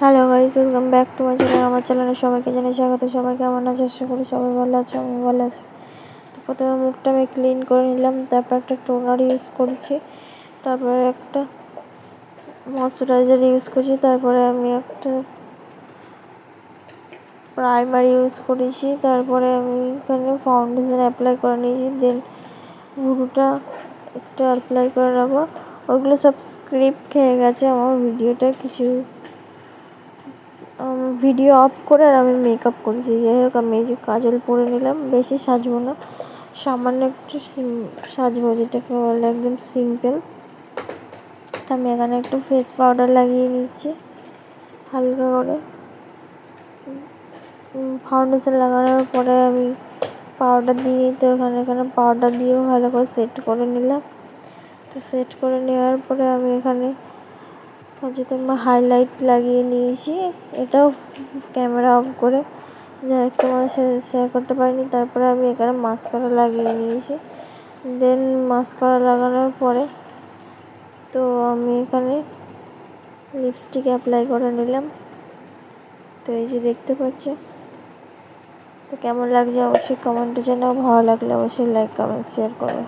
Hello guys, welcome back to my channel. আমার চ্যানেলে সবাইকে জানাই স্বাগত। সবাই কেমন আছে? আশা করি সবাই ভালো আছে, আমি ভালো আছি। তো প্রথমে মুখটা আমি ক্লিন করে নিলাম, তারপর একটা টোনার ইউজ করেছি, তারপরে একটা ময়শ্চারাইজার ইউজ করছি, তারপরে আমি একটা প্রাইমার ইউজ করেছি, তারপরে আমি এখানে ফাউন্ডেশন অ্যাপ্লাই করে নিয়েছি। দেন ভুরুটা একটু অ্যাপ্লাই করে নেবো। ওইগুলো সব স্ক্রিপ্ট খেয়ে গেছে আমার ভিডিওটা, কিছু ভিডিও অফ করে আর আমি মেকআপ করেছি। যাই হোক, আমি এই যে কাজল পরে নিলাম, বেশি সাজবো না, সামান্য একটু সাজবো, যেটাকে বলে একদম সিম্পল। তো আমি এখানে একটু ফেস পাউডার লাগিয়ে নিচ্ছি হালকা করে। ফাউন্ডেশন লাগানোর পরে আমি পাউডার দিয়ে নিতে, এখানে পাউডার দিয়েও ভালো করে সেট করে নিলাম। তো সেট করে নেওয়ার পরে আমি এখানে তোমার হাইলাইট লাগিয়ে নিয়েছি, এটাও ক্যামেরা অফ করে, যাই হোক তোমার শেয়ার করতে পারিনি। তারপরে আমি এখানে মাস্কারা লাগিয়ে নিয়েছি। দেন মাস্কারা লাগানোর পরে তো আমি এখানে লিপস্টিক অ্যাপ্লাই করে নিলাম। তো এই যে দেখতে পাচ্ছ। তো কেমন লাগছে অবশ্যই কমেন্টে জানাও, ভালো লাগলে অবশ্যই লাইক কমেন্ট শেয়ার করো।